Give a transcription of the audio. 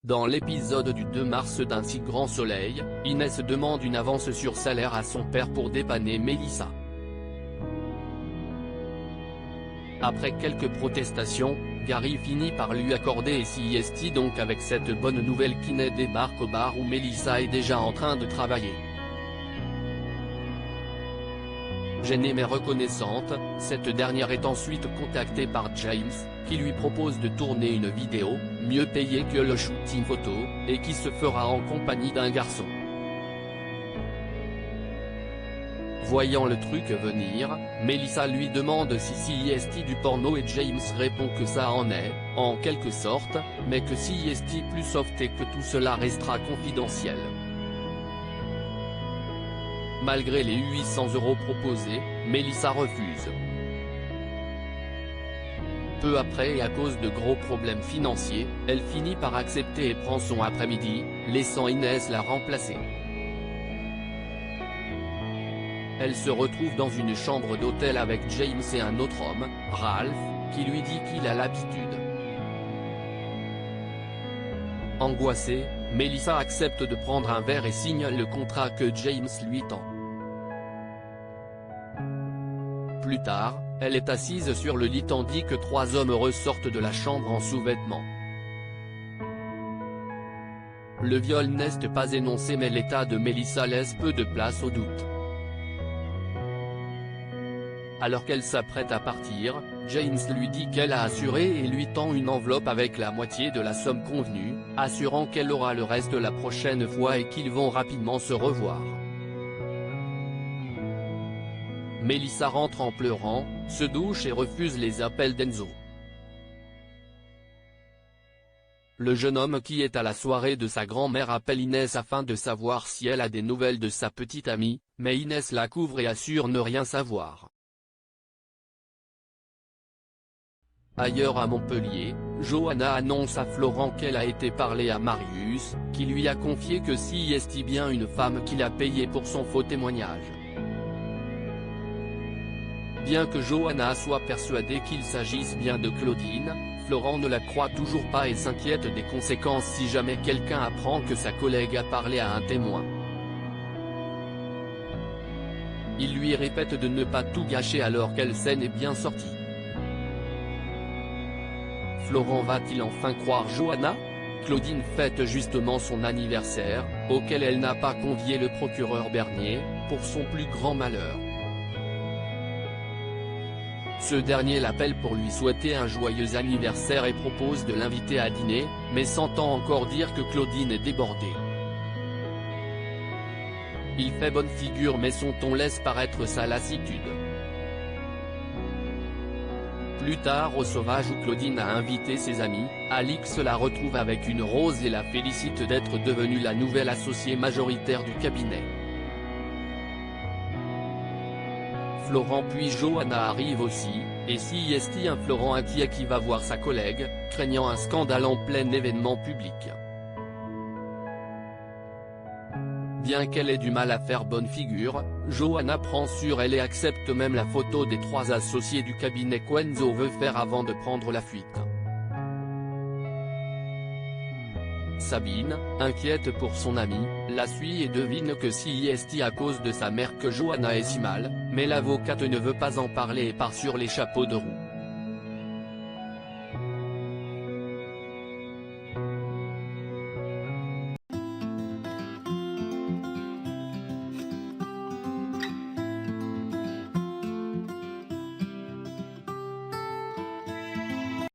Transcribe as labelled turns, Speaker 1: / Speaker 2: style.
Speaker 1: Dans l'épisode du 2 mars d'Un si grand soleil, Inès demande une avance sur salaire à son père pour dépanner Mélissa. Après quelques protestations, Gary finit par lui accorder et s'y est donc avec cette bonne nouvelle qu'Inès débarque au bar où Mélissa est déjà en train de travailler. Gênée mais reconnaissante, cette dernière est ensuite contactée par James, qui lui propose de tourner une vidéo, mieux payée que le shooting photo, et qui se fera en compagnie d'un garçon. Voyant le truc venir, Mélissa lui demande si est du porno et James répond que ça en est, en quelque sorte, mais que si est plus soft et que tout cela restera confidentiel. Malgré les 800 € proposés, Mélissa refuse. Peu après et à cause de gros problèmes financiers, elle finit par accepter et prend son après-midi, laissant Inès la remplacer. Elle se retrouve dans une chambre d'hôtel avec James et un autre homme, Ralph, qui lui dit qu'il a l'habitude. Angoissée, Mélissa accepte de prendre un verre et signe le contrat que James lui tend. Plus tard, elle est assise sur le lit tandis que 3 hommes ressortent de la chambre en sous-vêtements. Le viol n'est pas énoncé mais l'état de Mélissa laisse peu de place au doute. Alors qu'elle s'apprête à partir, James lui dit qu'elle a assuré et lui tend une enveloppe avec la moitié de la somme convenue, assurant qu'elle aura le reste la prochaine fois et qu'ils vont rapidement se revoir. Mélissa rentre en pleurant, se douche et refuse les appels d'Enzo. Le jeune homme qui est à la soirée de sa grand-mère appelle Inès afin de savoir si elle a des nouvelles de sa petite amie, mais Inès la couvre et assure ne rien savoir. Ailleurs à Montpellier, Johanna annonce à Florent qu'elle a été parler à Marius, qui lui a confié que si est bien une femme qu'il a payée pour son faux témoignage. Bien que Johanna soit persuadée qu'il s'agisse bien de Claudine, Florent ne la croit toujours pas et s'inquiète des conséquences si jamais quelqu'un apprend que sa collègue a parlé à un témoin. Il lui répète de ne pas tout gâcher alors qu'elle scène est bien sortie. Florent va-t-il enfin croire Johanna? Claudine fête justement son anniversaire, auquel elle n'a pas convié le procureur Bernier, pour son plus grand malheur. Ce dernier l'appelle pour lui souhaiter un joyeux anniversaire et propose de l'inviter à dîner, mais s'entend encore dire que Claudine est débordée. Il fait bonne figure mais son ton laisse paraître sa lassitude. Plus tard au Sauvage où Claudine a invité ses amis, Alix la retrouve avec une rose et la félicite d'être devenue la nouvelle associée majoritaire du cabinet. Florent puis Johanna arrive aussi, et si est un Florent inquiet qui va voir sa collègue, craignant un scandale en plein événement public. Bien qu'elle ait du mal à faire bonne figure, Johanna prend sur elle et accepte même la photo des 3 associés du cabinet qu'Enzo veut faire avant de prendre la fuite. Sabine, inquiète pour son amie, la suit et devine que si est à cause de sa mère que Johanna est si mal, mais l'avocate ne veut pas en parler et part sur les chapeaux de roue.